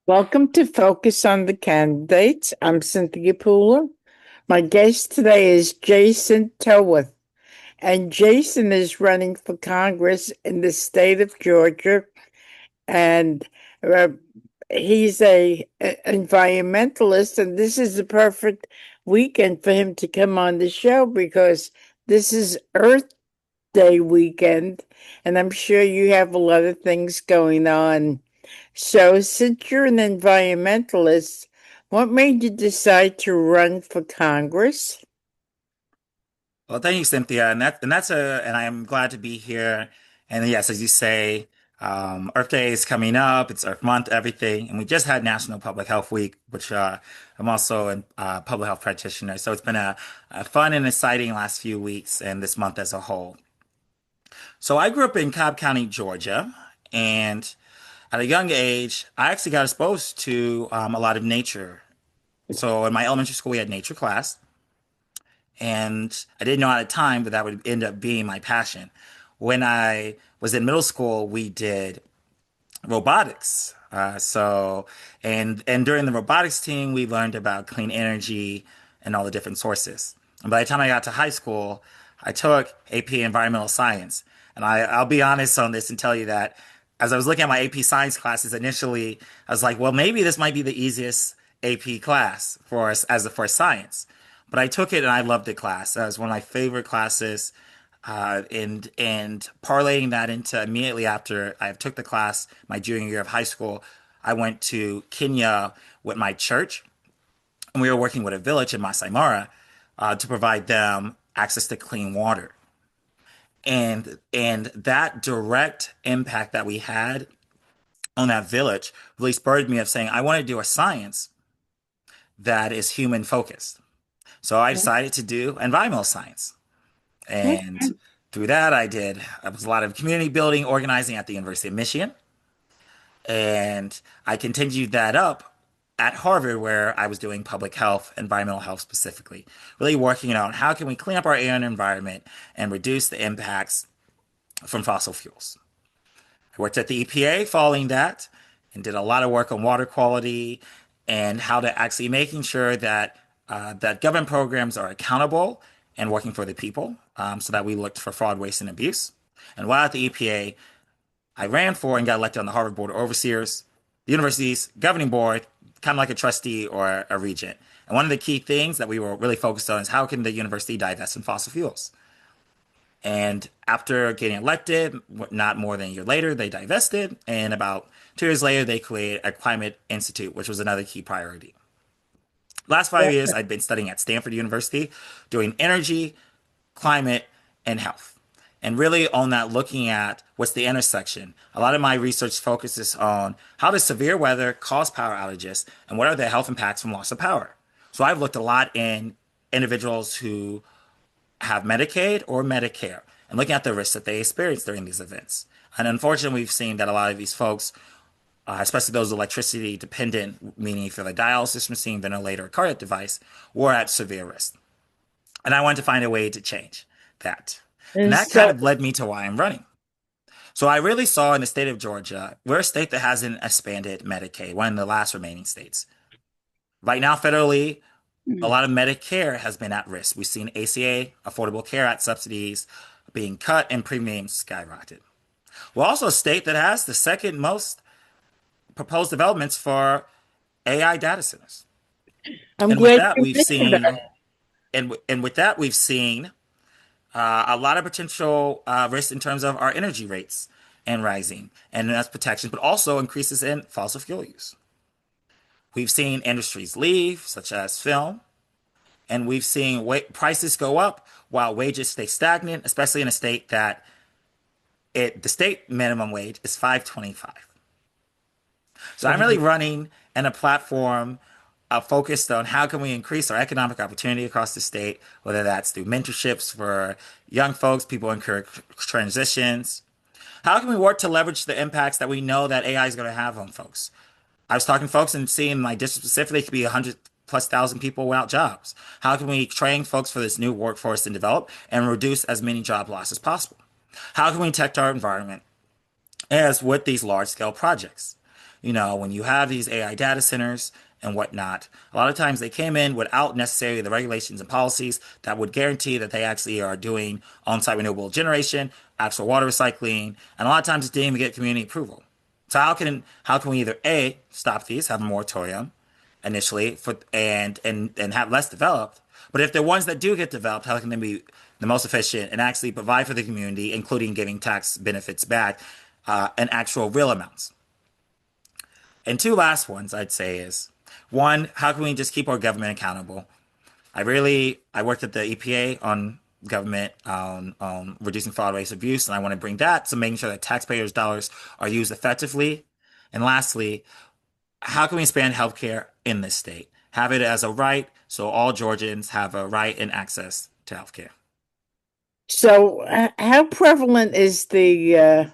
Welcome to Focus on the Candidates. I'm Cynthia Pooler. My guest today is Jason Towith, and Jason is running for Congress in the state of Georgia, and uh, he's a environmentalist, and this is the perfect weekend for him to come on the show because this is Earth Day weekend, and I'm sure you have a lot of things going on. So, since you're an environmentalist, what made you decide to run for Congress? Well, thank you, Cynthia, and I'm glad to be here. And yes, as you say, Earth Day is coming up. It's Earth Month, everything, and we just had National Public Health Week, which I'm also a public health practitioner. So it's been a fun and exciting last few weeks and this month as a whole. So I grew up in Cobb County, Georgia, and at a young age, I actually got exposed to a lot of nature. So in my elementary school, we had nature class. And I didn't know at the time that that would end up being my passion. When I was in middle school, we did robotics. And during the robotics team, we learned about clean energy and all the different sources. And by the time I got to high school, I took AP Environmental Science. And I'll be honest on this and tell you that as I was looking at my AP Science classes initially, I was like, well, maybe this might be the easiest AP class for us for science. But I took it and I loved the class. That was one of my favorite classes. And parlaying that into immediately after I took the class, my junior year of high school, I went to Kenya with my church, and we were working with a village in Masai Mara to provide them access to clean water. And that direct impact that we had on that village really spurred me of saying I want to do a science that is human focused. So I decided to do environmental science. And through that, I was a lot of community building, organizing at the University of Michigan. And I continued that up at Harvard, where I was doing public health, environmental health specifically, really working on how can we clean up our air and environment and reduce the impacts from fossil fuels. I worked at the EPA following that and did a lot of work on water quality and how to actually making sure that that government programs are accountable and working for the people, so that we looked for fraud, waste, and abuse. And while at the EPA, I ran for and got elected on the Harvard Board of Overseers, the university's governing board, kind of like a trustee or a regent. And one of the key things that we were really focused on is how can the university divest in fossil fuels? And after getting elected, not more than a year later, they divested. And about 2 years later, they created a climate institute, which was another key priority. Last 5 years, I'd been studying at Stanford University, doing energy, climate, and health. And really on that, looking at what's the intersection. A lot of my research focuses on how does severe weather cause power outages and what are the health impacts from loss of power. So I've looked a lot in individuals who have Medicaid or Medicare and looking at the risks that they experience during these events. And unfortunately, we've seen that a lot of these folks, especially those electricity dependent, meaning if you're a dialysis machine, ventilator, or cardiac device, were at severe risk. And I wanted to find a way to change that. And And that kind so, of led me to why I'm running. So I really saw in the state of Georgia, we're a state that hasn't expanded Medicaid, one of the last remaining states. Right now, federally, a lot of Medicare has been at risk. We've seen ACA, Affordable Care Act subsidies being cut and premiums skyrocket. We're also a state that has the second most proposed developments for AI data centers. I'm And with glad that, you we've mentioned seen, that. and with that, we've seen a lot of potential risks in terms of our energy rates and rising, and that's protections, but also increases in fossil fuel use. We've seen industries leave, such as film, and we've seen prices go up while wages stay stagnant, especially in a state that the state minimum wage is 5.25. So I'm really running in a platform focused on how can we increase our economic opportunity across the state, whether that's through mentorships for young folks, people in career transitions. How can we work to leverage the impacts that we know that AI is going to have on folks? I was talking to folks and seeing my district specifically could be 100+ thousand people without jobs. How can we train folks for this new workforce and develop and reduce as many job losses as possible? How can we protect our environment as with these large scale projects? when you have these AI data centers and whatnot, a lot of times they came in without necessarily the regulations and policies that would guarantee that they actually are doing on-site renewable generation, actual water recycling, and a lot of times it didn't even get community approval. So how can we either A, stop these, have a moratorium initially and have less developed, but if the ones that do get developed, how can they be the most efficient and actually provide for the community, including giving tax benefits back, and actual real amounts? And two last ones I'd say is one, how can we just keep our government accountable? I worked at the EPA on government on reducing fraud, waste, abuse, and I want to bring that to making sure that taxpayers' dollars are used effectively. And lastly, how can we expand healthcare in this state? Have it as a right, so all Georgians have a right and access to healthcare. So, how prevalent is the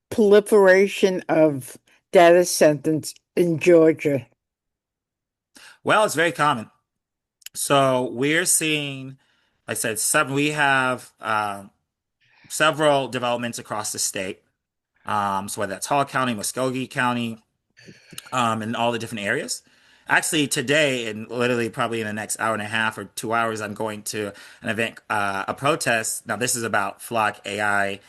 proliferation of data centers in Georgia? Well, it's very common. So we're seeing, like I said, we have several developments across the state. So whether that's Hall County, Muskogee County, in all the different areas. Actually, today, and literally probably in the next hour and a half or 2 hours, I'm going to an event, a protest. Now, this is about Flock AI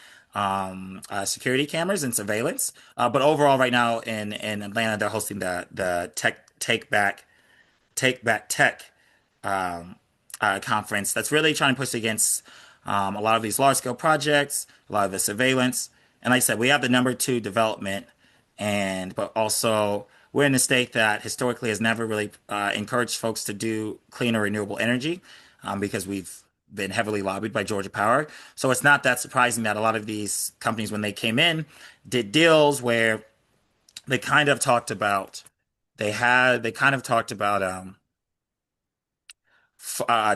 security cameras and surveillance. But overall, right now in Atlanta, they're hosting the Take Back Tech um, conference that's really trying to push against a lot of these large scale projects, a lot of the surveillance. And like I said, we have the number two development, but also we're in a state that historically has never really encouraged folks to do clean or renewable energy because we've been heavily lobbied by Georgia Power. So it's not that surprising that a lot of these companies, when they came in, did deals where they kind of talked about they kind of talked about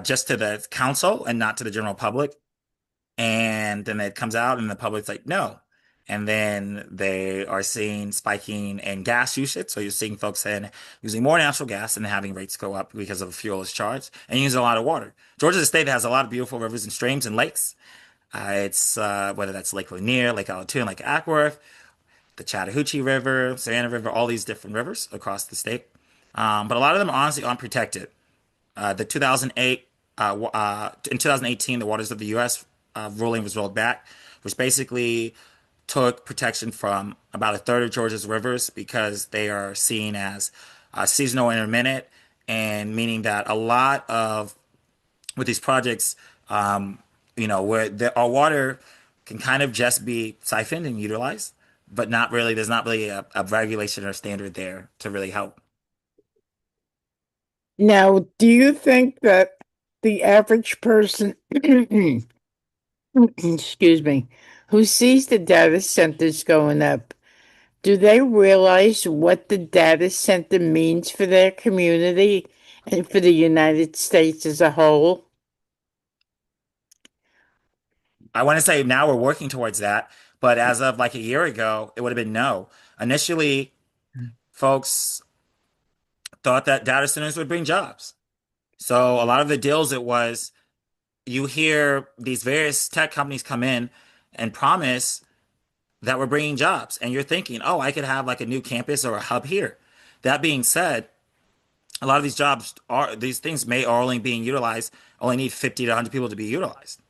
just to the council and not to the general public. And then it comes out and the public's like, no. And then they are seeing spiking in gas usage. So you're seeing folks using more natural gas and having rates go up because of fuel is charged and using a lot of water. Georgia's a state that has a lot of beautiful rivers and streams and lakes. It's whether that's Lake Lanier, Lake Allatoona, Lake Ackworth, the Chattahoochee River, Savannah River, all these different rivers across the state. But a lot of them are honestly unprotected. The 2008 in 2018, the Waters of the U.S. Ruling was rolled back, which basically took protection from about a third of Georgia's rivers because they are seen as seasonal intermittent, and meaning that a lot of with these projects, where our water can kind of just be siphoned and utilized, but not really. There's not really a regulation or standard there to really help. Now, do you think that the average person, excuse me, who sees the data centers going up, do they realize what the data center means for their community and for the United States as a whole? I want to say now we're working towards that, but as of like a year ago, it would have been no. Initially, folks thought that data centers would bring jobs. So a lot of the deals it was you hear these various tech companies come in and promise that we're bringing jobs, and you're thinking, oh, I could have like a new campus or a hub here. That being said, a lot of these things may are only being utilized, only need 50 to 100 people to be utilized.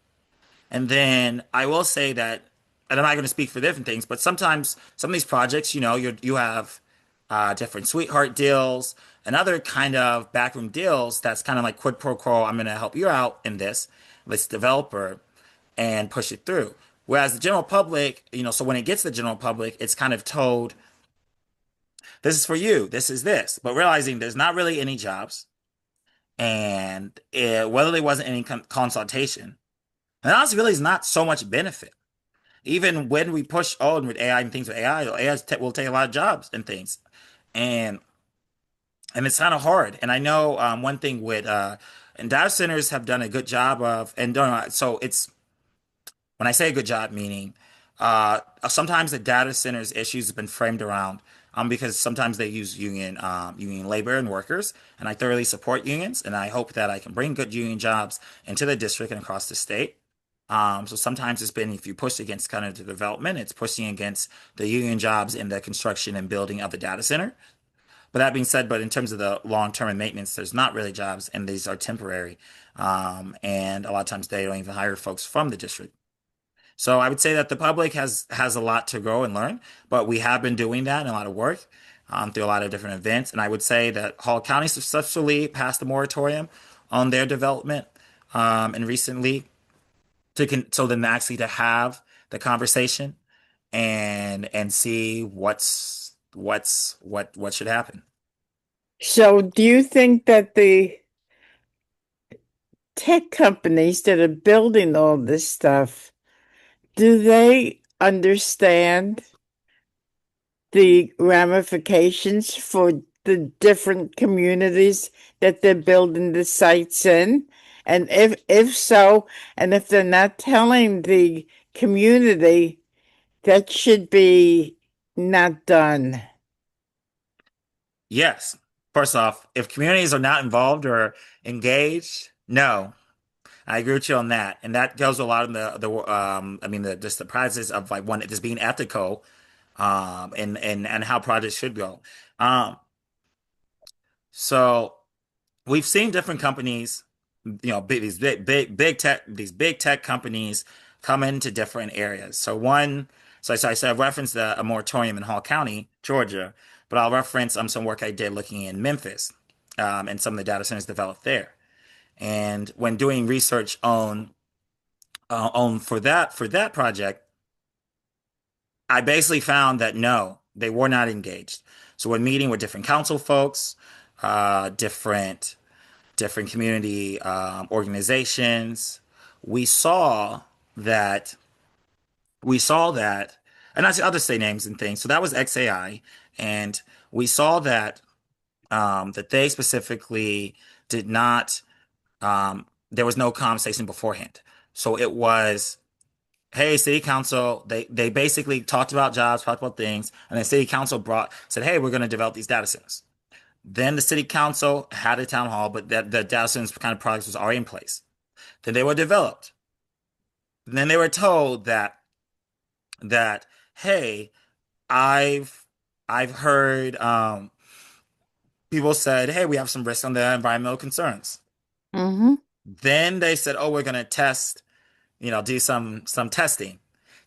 And then I will say that, and I'm not going to speak for different things, but sometimes some of these projects, you have different sweetheart deals and other kind of backroom deals that's kind of like quid pro quo. I'm going to help you out in this developer, and push it through. Whereas the general public, so when it gets to the general public, it's kind of told, this is for you, this is this, but realizing there's not really any jobs, and whether there wasn't any consultation, and honestly, really is not so much benefit. Even when we push on with AI and things with AI will take a lot of jobs and things, and it's kind of hard. And I know one thing with and data centers have done a good job of, and so it's when I say a good job, meaning sometimes the data centers issues have been framed around because sometimes they use union labor and workers, and I thoroughly support unions, and I hope that I can bring good union jobs into the district and across the state. So sometimes it's been if you push against kind of the development, it's pushing against the union jobs in the construction and building of the data center. But that being said, but in terms of the long term and maintenance, there's not really jobs, and these are temporary. And a lot of times they don't even hire folks from the district. So I would say that the public has a lot to grow and learn, but we have been doing that and a lot of work through a lot of different events. And I would say that Hall County successfully passed a moratorium on their development and recently so then actually to have the conversation and see what should happen. So, do you think that the tech companies that are building all this stuff, do they understand the ramifications for the different communities that they're building the sites in? And if so, and if they're not telling the community, that should be not done. Yes. First off, if communities are not involved or engaged, no. I agree with you on that, and that goes a lot in I mean the just the process of like one just being ethical, and how projects should go. Um, so we've seen different companies, these these big tech companies come into different areas. So I said I referenced a moratorium in Hall County, Georgia, but I'll reference some work I did looking in Memphis, and some of the data centers developed there. And when doing research on for that project, I basically found that no, they were not engaged. So when meeting with different council folks, different community organizations, we saw that we saw that, and I will just say names and things. So that was XAI, and we saw that that they specifically did not. There was no conversation beforehand. So it was, hey, city council, they basically talked about jobs, talked about things, and then city council said, hey, we're going to develop these data centers. Then the city council had a town hall, but that the data centers kind of projects was already in place. Then they were developed. And then they were told that hey, I've I've heard people said, hey, we have some risks on the environmental concerns. Hmm. Then they said, oh, we're going to test, do some testing.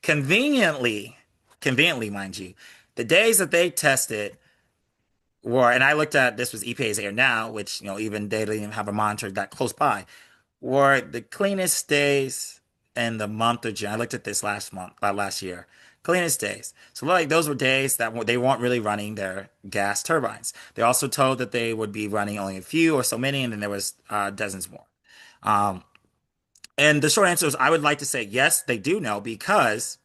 Conveniently, conveniently, mind you, the days that they tested were, and I looked at this was EPA's Air Now, which even they didn't even have a monitor that close by, were the cleanest days in the month of June. I looked at this last year. Cleanest days. So like those were days that they weren't really running their gas turbines. They also told that they would be running only a few or so many, and then there was dozens more. Um, and the short answer is I would like to say yes, they do know because,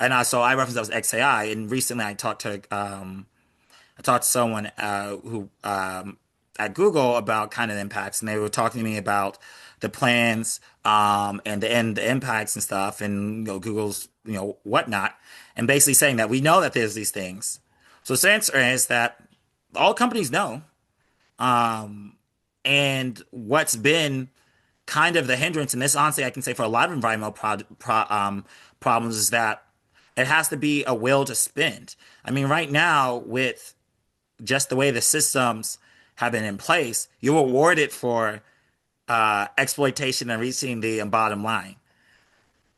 and so I referenced that was XAI, and recently I talked to someone who at Google about kind of impacts, and they were talking to me about the plans and the impacts and stuff, and Google's whatnot, and basically saying that we know that there's these things. So the answer is that all companies know, and what's been kind of the hindrance, and this honestly I can say for a lot of environmental problems is that it has to be a will to spend. I mean, right now with just the way the systems have been in place, you're rewarded for exploitation and reaching the bottom line.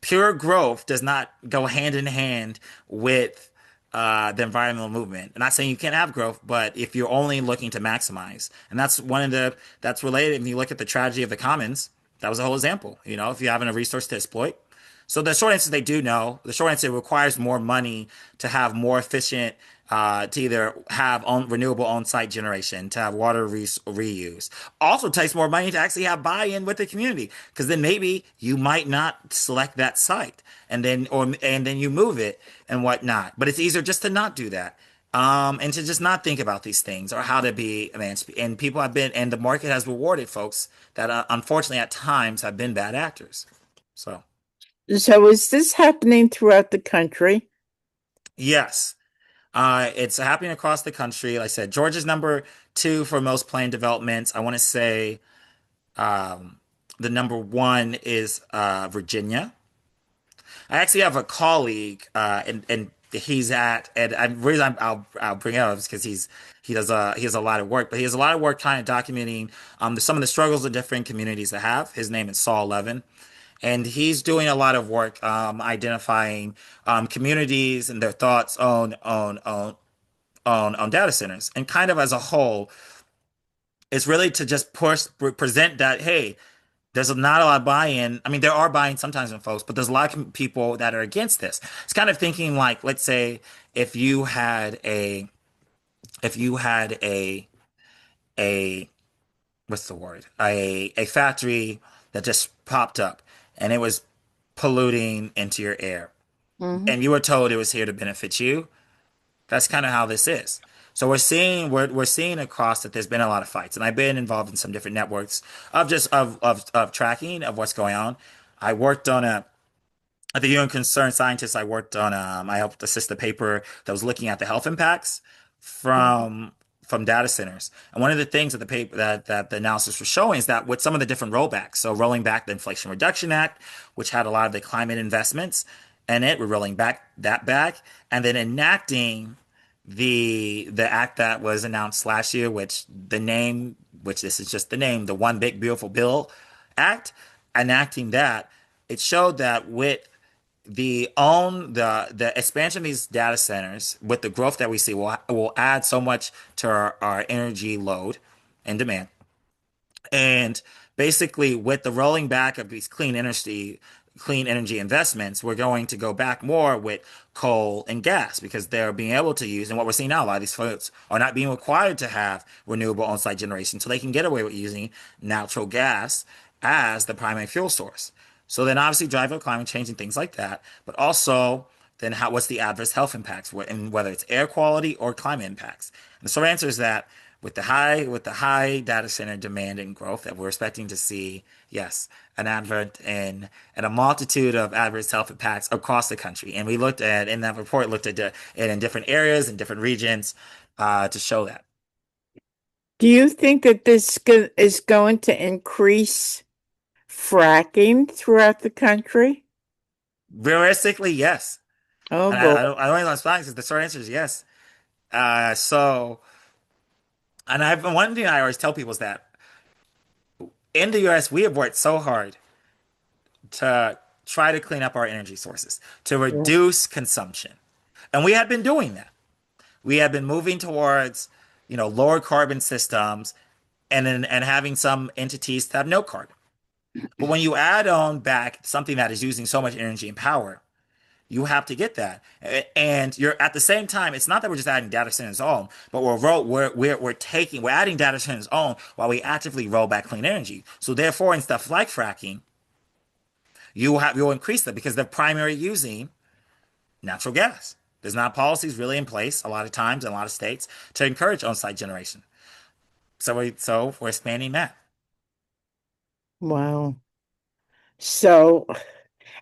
Pure growth does not go hand in hand with the environmental movement. I'm not saying you can't have growth, but if you're only looking to maximize, and that's related. If you look at the tragedy of the commons, that was a whole example. If you're having a resource to exploit. So the short answer, they do know. The short answer, it requires more money to have more efficient, to either have renewable on-site generation, to have water reuse. Also takes more money to actually have buy-in with the community, because then maybe you might not select that site, and then you move it and whatnot. But it's easier just to not do that. And to just not think about these things or how to be emancipated. And people have been, and the market has rewarded folks that unfortunately at times have been bad actors. So. So is this happening throughout the country? Yes. It's happening across the country. Like I said, Georgia's number two for most planned developments. I want to say The number one is Virginia. I actually have a colleague, and he's at, and the reason I'll bring it up is because he has a lot of work, but he has a lot of work kind of documenting some of the struggles of different communities that have. His name is Saul Levin, and he's doing a lot of work identifying communities and their thoughts on data centers, and kind of as a whole, it's really to just present that, hey, there's not a lot of buy-in. I mean, there are buy-in sometimes in folks, but there's a lot of people that are against this. It's kind of thinking like, let's say, if you had if you had a, what's the word? A factory that just popped up and it was polluting into your air, Hmm. and you were told it was here to benefit you. That's kind of how this is. So we're seeing across that there's been a lot of fights, and I've been involved in some different networks of just of tracking of what's going on. I worked on a at the UN Concerned Scientists. I worked on I helped assist the paper that was looking at the health impacts from data centers. And one of the things that the paper that the analysis was showing is that with some of the different rollbacks, so rolling back the Inflation Reduction Act, which had a lot of the climate investments, and we're rolling back, and then enacting the act that was announced last year, which this is just the name, the One Big Beautiful Bill Act, enacting that, it showed that with the expansion of these data centers, with the growth that we see, will add so much to our energy load and demand. And basically, with the rolling back of these clean energy investments, we're going to go back more with coal and gas because they're being able to use, and what we're seeing now, a lot of these folks are not being required to have renewable on-site generation, so they can get away with using natural gas as the primary fuel source. So then obviously drive up climate change and things like that, but also then what's the adverse health impacts, and whether it's air quality or climate impacts. And the short answer is that with the high data center demand and growth that we're expecting to see, yes, an advert and a multitude of adverse health impacts across the country. And we looked at in that report looked at it in different areas and different regions to show that. Do you think that is going to increase fracking throughout the country? Realistically, yes. Oh And boy. I don't know because the short answer is yes. So, and one thing I always tell people is that in the U.S. we have worked so hard to try to clean up our energy sources, to Yeah. reduce consumption. And we have been doing that. We have been moving towards, lower carbon systems, and having some entities that have no carbon. But when you add on back something that is using so much energy and power, you have to get that. And you're at the same time, it's not that we're just adding data centers on, but we're adding data centers on while we actively roll back clean energy. So therefore, in stuff like fracking, you'll increase that because they're primarily using natural gas. There's not policies really in place a lot of times in a lot of states to encourage on-site generation. So we're expanding that. Wow. So,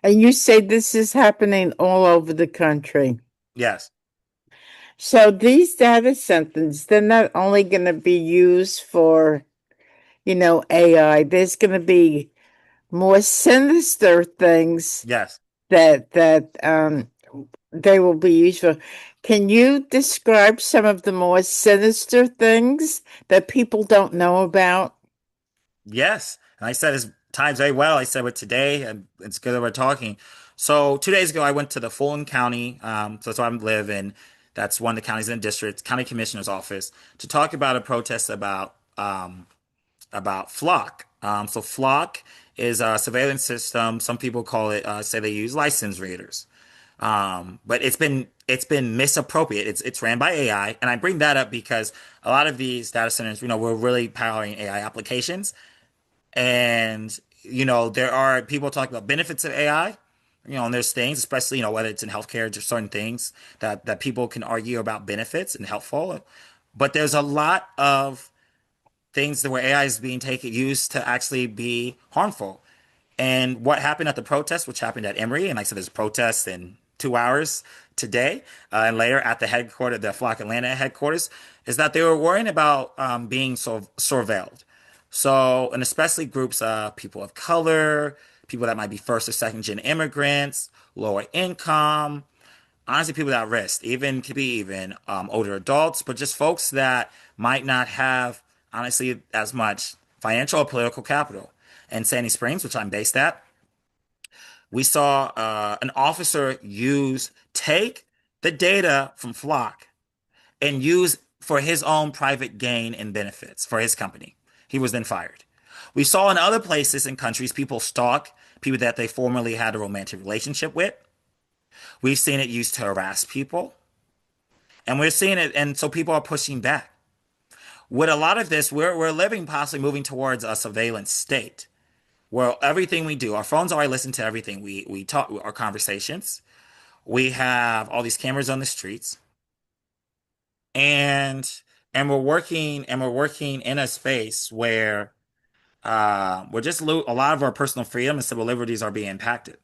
and you say this is happening all over the country. Yes. So these data centers, they're not only going to be used for, AI. There's going to be more sinister things Yes. that they will be used for. Can you describe some of the more sinister things that people don't know about? Yes. And I said it times very well. I said it today, and it's good that we're talking. So 2 days ago, I went to the Fulton County, so that's where I live in. That's one of the counties in the district, county commissioner's office, to talk about a protest about Flock. So Flock is a surveillance system. Some people call it say they use license readers. But it's been misappropriated. It's ran by AI, and I bring that up because a lot of these data centers, we're really powering AI applications, and there are people talking about benefits of AI. And there's things, especially whether it's in healthcare, there's certain things that people can argue about benefits and helpful, but there's a lot of things where AI is being taken used to actually be harmful. And what happened at the protest, which happened at Emory, and like I said, there's protests in 2 hours today, and later at the headquarters, the Flock Atlanta headquarters, is that they were worrying about being surveilled. So, and especially groups of people of color, people that might be first or second gen immigrants, lower income, honestly, people at risk, even could be even older adults, but just folks that might not have, honestly, as much financial or political capital. In Sandy Springs, which I'm based at, we saw an officer take the data from Flock and use for his own private gain and benefits for his company. He was then fired. We saw in other places and countries people stalk people that they formerly had a romantic relationship with. We've seen it used to harass people, and we're seeing it, and so people are pushing back. With a lot of this, we're living possibly moving towards a surveillance state where everything we do, our phones already listen to everything we talk, our conversations. We have all these cameras on the streets, and we're working in a space where we're just a lot of our personal freedom and civil liberties are being impacted.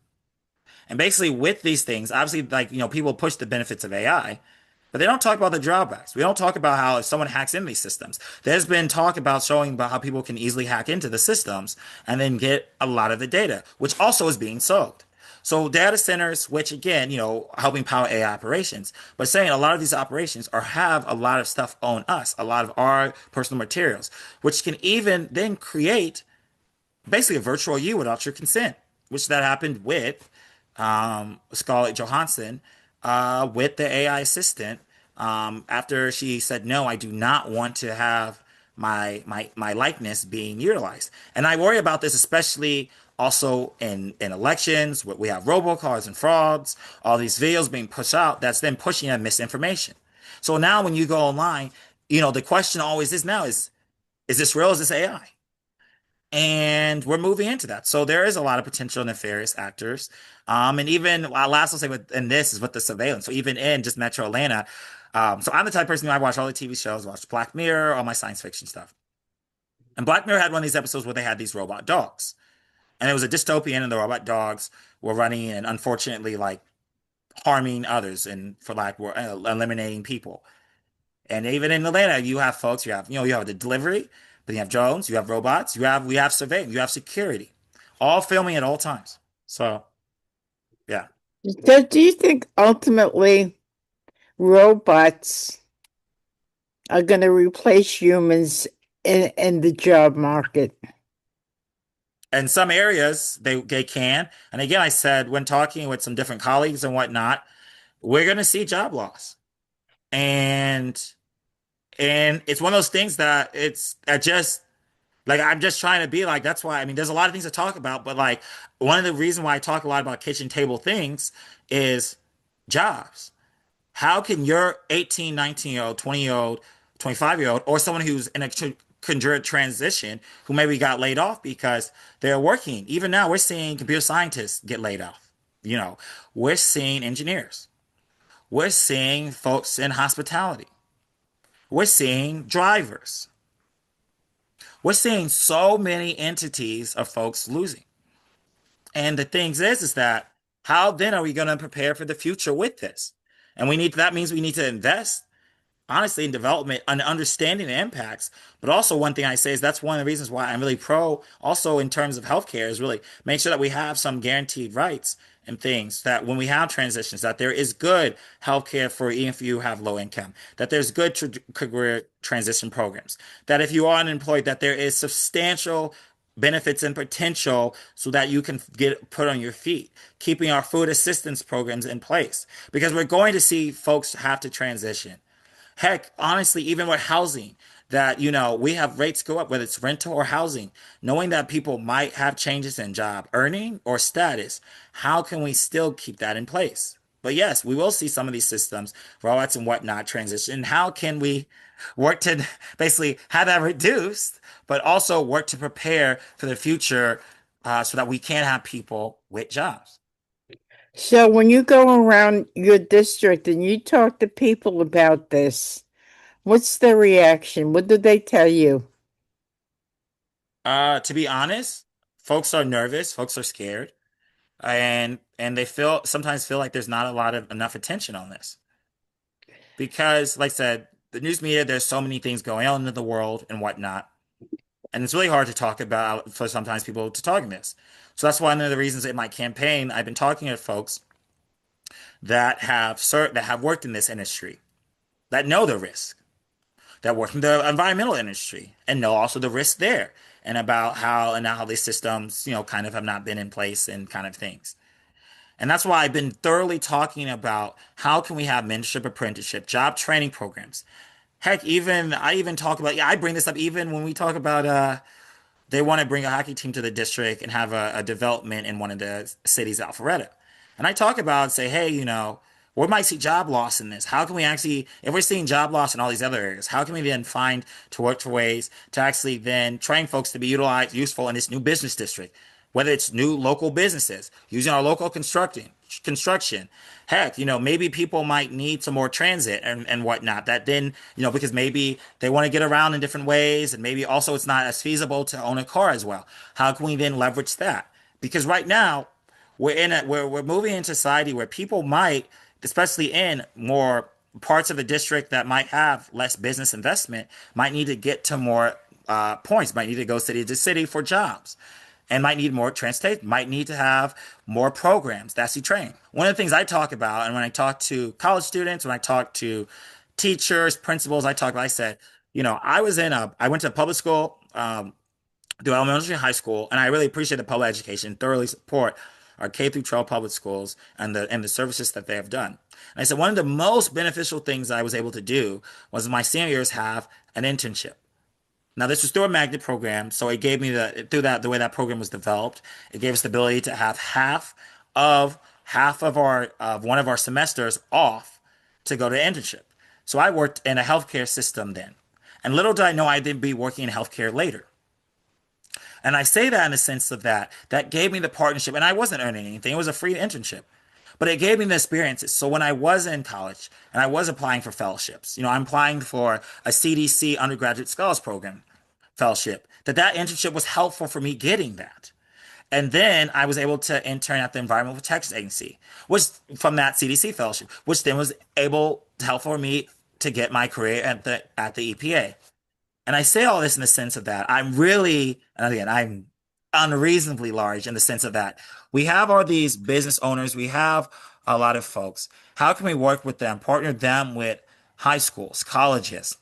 And basically, with these things, obviously, like, people push the benefits of AI, but they don't talk about the drawbacks. We don't talk about how if someone hacks into these systems, there's been talk about showing about how people can easily hack into the systems and then get a lot of the data, which also is being sold. So data centers, which again, helping power AI operations, but saying a lot of these operations are have a lot of stuff on us, a lot of our personal materials, which can even then create basically a virtual you without your consent, which that happened with Scarlett Johansson with the AI assistant after she said, "No, I do not want to have my likeness being utilized." And I worry about this especially also in elections where we have robocalls and frauds, all these videos being pushed out that's then pushing out misinformation. So now when you go online, the question always is now is this real? Is this AI? And we're moving into that. So there is a lot of potential nefarious actors. And even last I'll say and this is with the surveillance. So even in just Metro Atlanta, so I'm the type of person who I watch all the TV shows, watch Black Mirror, all my science fiction stuff. And Black Mirror had one of these episodes where they had these robot dogs. And it was a dystopian and the robot dogs were running and unfortunately like harming others and for lack of eliminating people. And even in Atlanta, you have folks, you have the delivery, but you have drones, you have robots, we have surveillance, you have security, all filming at all times. So, yeah. So, do you think ultimately robots are going to replace humans in the job market? In some areas, they can. And again, I said when talking with some different colleagues and whatnot, we're going to see job loss. And it's one of those things that it's I just like I'm just trying to be like that's why I mean there's a lot of things to talk about, but like one of the reasons why I talk a lot about kitchen table things is jobs. How can your 18, 19-year-old, 20-year-old, 25-year-old, or someone who's in a conjured transition who maybe got laid off because they're working? Even now, we're seeing computer scientists get laid off. We're seeing engineers. We're seeing folks in hospitality. We're seeing drivers. We're seeing so many entities of folks losing. And the thing is that how then are we going to prepare for the future with this? And that means we need to invest honestly in development and understanding the impacts. But also one thing I say is that's one of the reasons why I'm really pro also in terms of healthcare is really make sure that we have some guaranteed rights and things that when we have transitions that there is good healthcare for even if you have low income, that there's good career transition programs, that if you are unemployed, that there is substantial benefits and potential so that you can get put on your feet, keeping our food assistance programs in place because we're going to see folks have to transition. Heck, honestly, even with housing, that, we have rates go up, whether it's rental or housing, knowing that people might have changes in job earning or status, how can we still keep that in place? But yes, we will see some of these systems, robots and whatnot transition. How can we work to basically have that reduced, but also work to prepare for the future so that we can have people with jobs? So, when you go around your district and you talk to people about this, what's their reaction? What do they tell you? To be honest, folks are nervous, folks are scared. And they sometimes feel like there's not a lot of enough attention on this because like I said the news media there's so many things going on in the world and whatnot And it's really hard to talk about for sometimes people to talk in this. So that's one of the reasons in my campaign I've been talking to folks that have worked in this industry, that know the risk, that work in the environmental industry and know also the risk there and about how these systems, kind of have not been in place and kind of things. And that's why I've been thoroughly talking about how can we have mentorship, apprenticeship, job training programs. Heck, I even talk about, yeah, I bring this up even when we talk about they want to bring a hockey team to the district and have a development in one of the cities, Alpharetta. And I talk about, say, hey, we might see job loss in this. How can we actually, if we're seeing job loss in all these other areas, how can we then find to work for ways to actually then train folks to be useful in this new business district? Whether it's new local businesses, using our local construction. Heck, maybe people might need some more transit and whatnot. That then, because maybe they want to get around in different ways, and maybe also it's not as feasible to own a car as well. How can we then leverage that? Because right now, we're moving in society where people might, especially in more parts of the district that might have less business investment, might need to get to more points, might need to go city to city for jobs, and might need more transportation, might need to have more programs that's the train. One of the things I talk about, and when I talk to college students, when I talk to teachers, principals, I said, I went to public school, through elementary and high school, and I really appreciate the public education, thoroughly support our K through 12 public schools and the services that they have done. And I said one of the most beneficial things I was able to do was my senior years have an internship. Now this was through a magnet program, so it gave me the way that program was developed, it gave us the ability to have of half of one of our semesters off to go to internship. So I worked in a healthcare system then. And little did I know I'd then be working in healthcare later. And I say that in the sense of that gave me the partnership, and I wasn't earning anything. It was a free internship, but it gave me the experiences. So when I was in college and I was applying for fellowships, I'm applying for a CDC undergraduate scholars program fellowship, that internship was helpful for me getting that. And then I was able to intern at the Environmental Protection Agency, which from that CDC fellowship, which then was able to help for me to get my career at the EPA. And I say all this in the sense of that I'm really, and again, I'm unreasonably large in the sense of that we have all these business owners, we have a lot of folks. How can we work with them, partner them with high schools, colleges,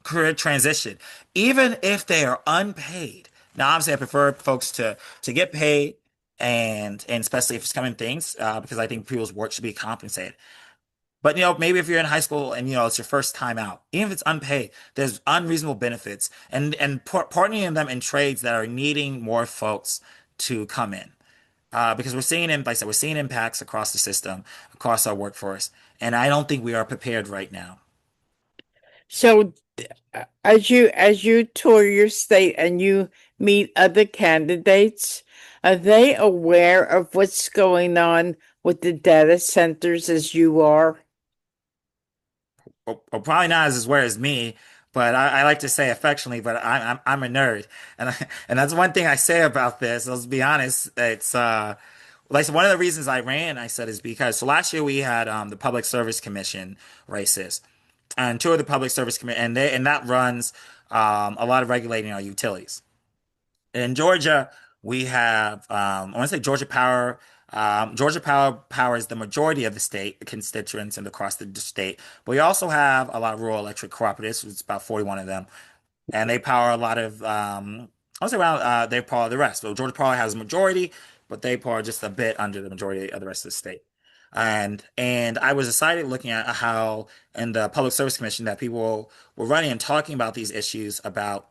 career transition, even if they are unpaid? Now, obviously, I prefer folks to get paid, and especially if it's coming things, because I think people's work should be compensated. But maybe if you're in high school and it's your first time out, even if it's unpaid, there's unreasonable benefits and partnering them in trades that are needing more folks to come in. Because like I said, we're seeing impacts across the system, across our workforce, and I don't think we are prepared right now. So, as you tour your state and you meet other candidates, are they aware of what's going on with the data centers as you are? Well, probably not as aware as me, but I like to say affectionately, but I'm a nerd, and and that's one thing I say about this. Let's be honest, it's like one of the reasons I ran, I said, is because so last year we had the Public Service Commission races, and two of the Public Service Commission, and that runs a lot of regulating our utilities. In Georgia, we have I want to say Georgia Power. Georgia Power powers the majority of the state, the constituents, and across the state. But we also have a lot of rural electric cooperatives. It's about 41 of them, and they power a lot of. I was around. They power the rest. So Georgia Power has a majority, but they power just a bit under the majority of the rest of the state. And I was excited looking at how in the Public Service Commission that people were running and talking about these issues about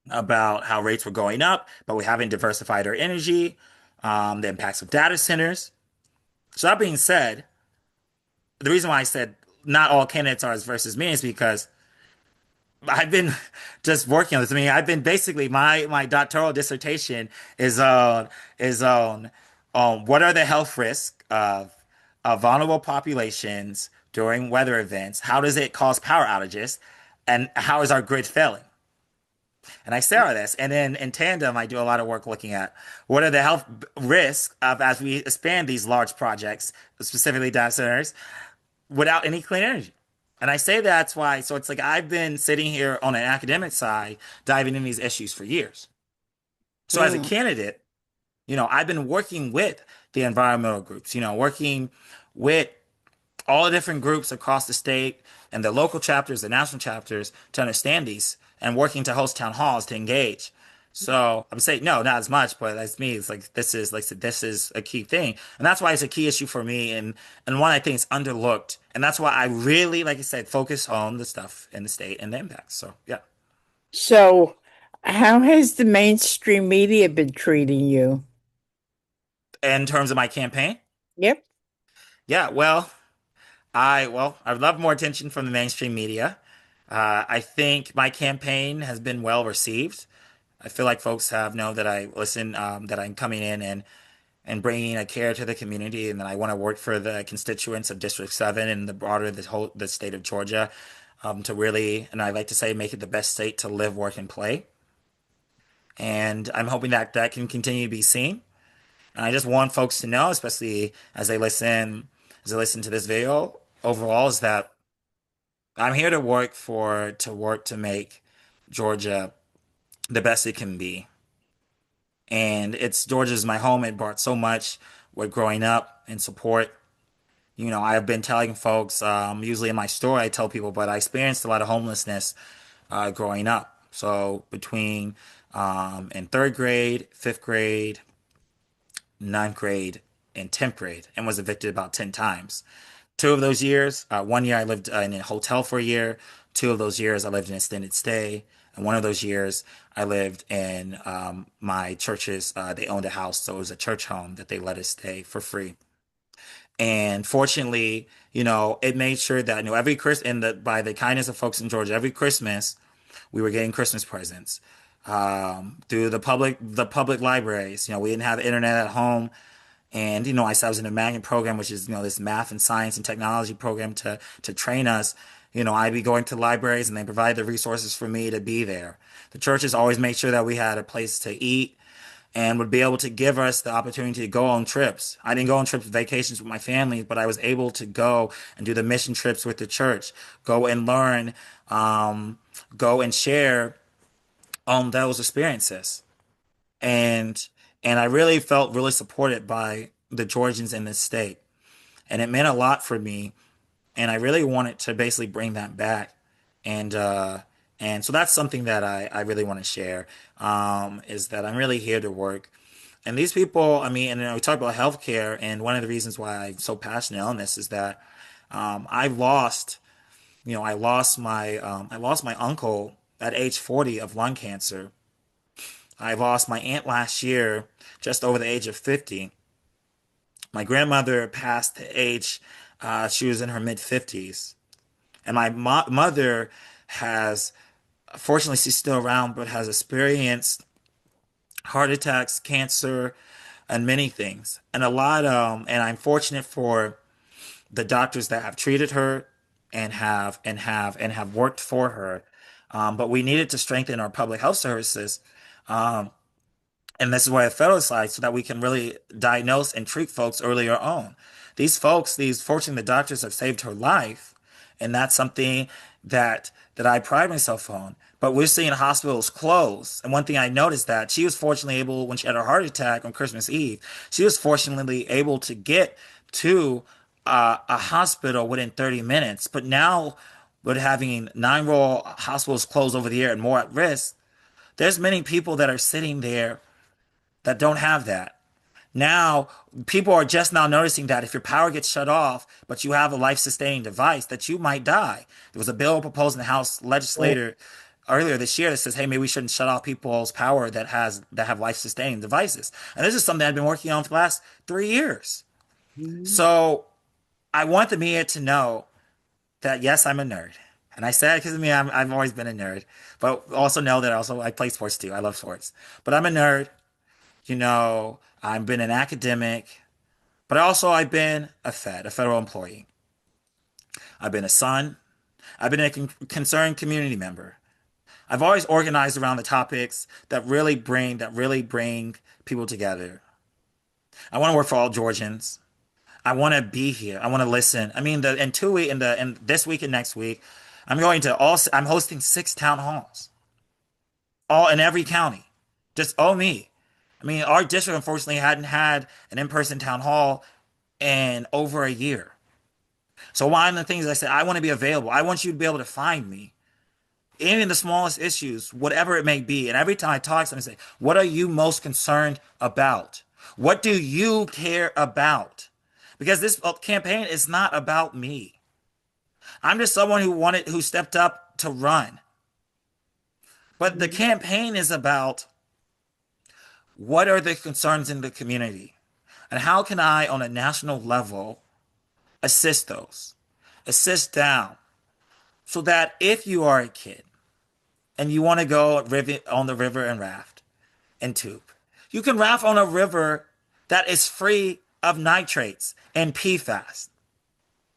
how rates were going up, but we haven't diversified our energy, the impacts of data centers. So that being said, the reason why I said not all candidates are as versus me is because I've been just working on this. I mean, I've been basically my doctoral dissertation is on what are the health risks of vulnerable populations during weather events? How does it cause power outages? And how is our grid failing? And I stare at this. And then in tandem, I do a lot of work looking at what are the health risks of as we expand these large projects, specifically data centers, without any clean energy. And I say that's why, so it's like I've been sitting here on an academic side, diving in these issues for years. So as a Mm. candidate, I've been working with the environmental groups, working with all the different groups across the state and the local chapters, the national chapters to understand these and working to host town halls to engage. So I'm saying no, not as much, but as me, it's like this is like I said, this is a key thing, and that's why it's a key issue for me, and one I think is underlooked, and that's why I really, like I said, focus on the stuff in the state and the impacts. So yeah, So, how has the mainstream media been treating you? in terms of my campaign, Yep. yeah, I'd love more attention from the mainstream media. I think my campaign has been well received. I feel like folks have know that I listen, that I'm coming in and bringing a care to the community, and that I want to work for the constituents of District 7 and the broader the state of Georgia, to really, and I like to say, make it the best state to live, work, and play. And I'm hoping that that can continue to be seen. And I just want folks to know, especially as they listen to this video, overall, is that I'm here to work to make Georgia the best it can be. And it's Georgia's my home. It brought so much with growing up and support. I've been telling folks, usually in my story, I tell people, but I experienced a lot of homelessness growing up. So between in third grade, fifth grade, ninth grade, and 10th grade, and was evicted about 10 times. 2 of those years, one year I lived in a hotel for a year. 2 of those years I lived in extended stay. And one of those years I lived in my church's, they owned a house, so it was a church home that they let us stay for free. And fortunately, it made sure that, every Christmas, by the kindness of folks in Georgia, every Christmas we were getting Christmas presents through the public libraries. We didn't have internet at home, and I was in a magnet program, which is this math and science and technology program to train us. I'd be going to libraries, and they provide the resources for me to be there. The churches always made sure that we had a place to eat and would be able to give us the opportunity to go on trips. I didn't go on trips, vacations with my family, but I was able to go and do the mission trips with the church, go and learn, um, go and share on those experiences. And and I really felt really supported by the Georgians in this state. And it meant a lot for me. And I really wanted to basically bring that back. And so that's something that I really want to share, is that I'm really here to work. And these people, I mean, and we talk about healthcare, and one of the reasons why I'm so passionate on this is that I lost my uncle at age 40 of lung cancer. I lost my aunt last year, just over the age of 50. My grandmother passed the age, she was in her mid 50s. And my mother has, fortunately, she's still around, but has experienced heart attacks, cancer, and many things. And I'm fortunate for the doctors that have treated her and have worked for her. But we needed to strengthen our public health services. Um, And this is why the federal side, so that we can really diagnose and treat folks earlier on. These folks, fortunately, the doctors have saved her life, and that's something that I pride myself on. But we're seeing hospitals close. And one thing I noticed that she was fortunately able, when she had her heart attack on Christmas Eve, she was fortunately able to get to a hospital within 30 minutes. But now, with having 9 rural hospitals closed over the year and more at risk, there's many people that are sitting there that don't have that. Now, people are just now noticing that if your power gets shut off, but you have a life-sustaining device, that you might die. There was a bill proposed in the House legislature earlier this year that says, hey, maybe we shouldn't shut off people's power that have life-sustaining devices. And this is something I've been working on for the last 3 years. Mhm. So I want the media to know that yes, I'm a nerd. And I said because of me, I've always been a nerd, but also know that I play sports too. I love sports, but I'm a nerd. I've been an academic, but also I've been a federal employee. I've been a son. I've been a concerned community member. I've always organized around the topics that really bring people together. I want to work for all Georgians. I want to be here. I want to listen. I mean, the in 2 week in this week and next week, I'm hosting 6 town halls, all in every county, just all me. I mean, our district unfortunately hadn't had an in-person town hall in over a year. So one of the things I said, I want to be available. I want you to be able to find me, even the smallest issues, whatever it may be. And every time I talk to them, I say, what are you most concerned about? What do you care about? Because this campaign is not about me. I'm just someone who stepped up to run. But the Mhm. campaign is about what are the concerns in the community? And how can I, on a national level, assist those? Assist down. So that if you are a kid and you want to go on the river and raft and tube, you can raft on a river that is free of nitrates and PFAS.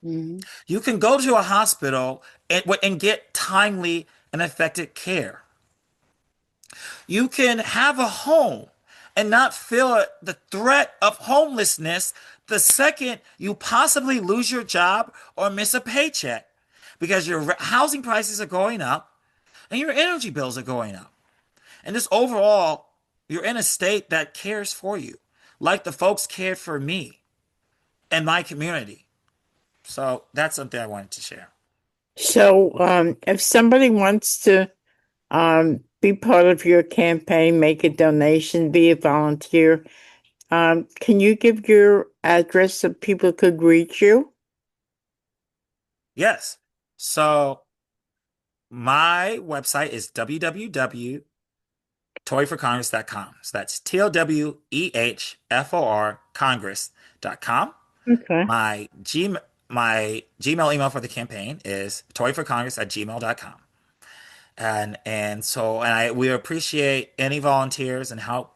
Mhm. You can go to a hospital and get timely and effective care. You can have a home and not feel the threat of homelessness the second you possibly lose your job or miss a paycheck because your housing prices are going up and your energy bills are going up. And just overall, you're in a state that cares for you, like the folks cared for me and my community. So that's something I wanted to share. So, if somebody wants to be part of your campaign, make a donation, be a volunteer, can you give your address so people could reach you? Yes. So my website is www.toyforcongress.com. So that's TOWEHFOR Congress.com. Okay. My Gmail email for the campaign is toyforcongress@gmail.com. We appreciate any volunteers and help.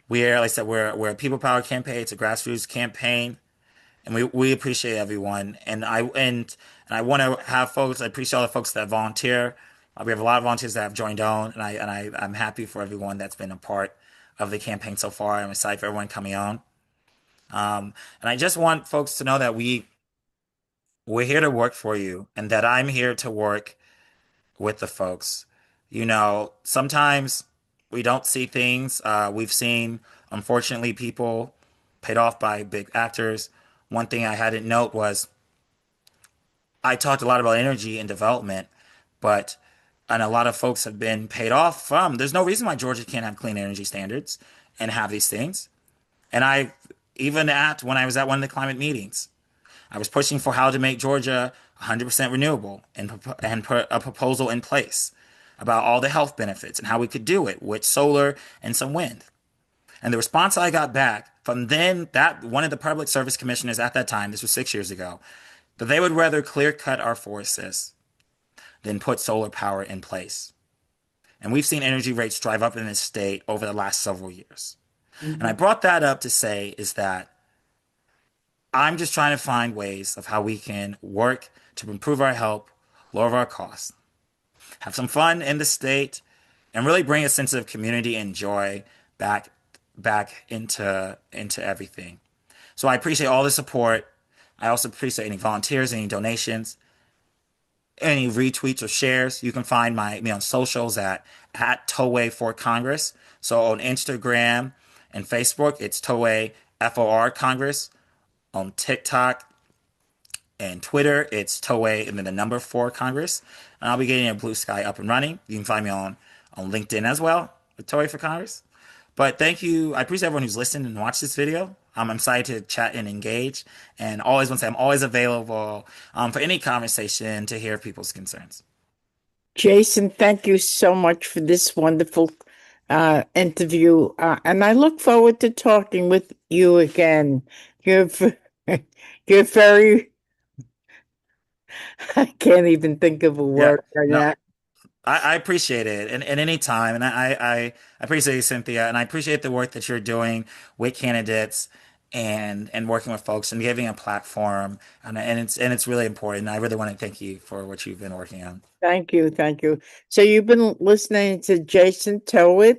Like I said, we're a people power campaign. It's a grassroots campaign, and we appreciate everyone. And I want to have folks. I appreciate all the folks that volunteer. We have a lot of volunteers that have joined on, I'm happy for everyone that's been a part of the campaign so far. I'm excited for everyone coming on. And I just want folks to know that we're here to work for you, and that I'm here to work with the folks. Sometimes we don't see things. We've seen, unfortunately, people paid off by big actors. One thing I hadn't note was I talked a lot about energy and development, but and a lot of folks have been paid off from. There's no reason why Georgia can't have clean energy standards and have these things. And when I was at one of the climate meetings, I was pushing for how to make Georgia 100% renewable and put a proposal in place about all the health benefits and how we could do it with solar and some wind. And the response I got back from then that one of the public service commissioners at that time, this was 6 years ago, that they would rather clear cut our forests than put solar power in place. And we've seen energy rates drive up in this state over the last several years. And I Mhm. brought that up to say is that I'm just trying to find ways of how we can work to improve our health, lower our costs, have some fun in the state, and really bring a sense of community and joy back into everything. So I appreciate all the support. I also appreciate any volunteers, any donations, any retweets or shares. You can find me on socials at Toway for Congress. So on Instagram and Facebook, it's Toway FOR Congress. On TikTok and Twitter, it's Toway and then the number 4 Congress. And I'll be getting a Blue Sky up and running. You can find me on LinkedIn as well with Toway for Congress. But thank you. I appreciate everyone who's listened and watched this video. I'm excited to chat and engage. And always want to say I'm always available for any conversation to hear people's concerns. Jason, thank you so much for this wonderful interview. And I look forward to talking with you again. You're, you're very, I can't even think of a Yeah. word right No, now. I appreciate it. And any time. And I appreciate you, Cynthia. And I appreciate the work that you're doing with candidates and working with folks and giving a platform. And it's really important. I really want to thank you for what you've been working on. Thank you. Thank you. So you've been listening to Jason Towit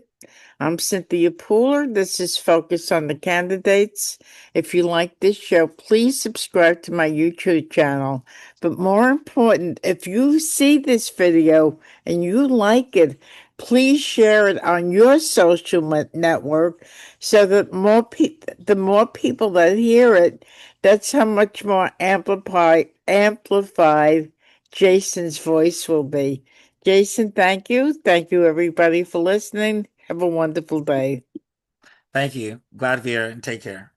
I'm Cynthia Pooler. This is Focus on the Candidates. If you like this show, please subscribe to my YouTube channel. But more important, if you see this video and you like it, please share it on your social network so that the more people that hear it, that's how much more amplified Jason's voice will be. Jason, thank you. Thank you, everybody, for listening. Have a wonderful day. Thank you. Glad to be here and take care.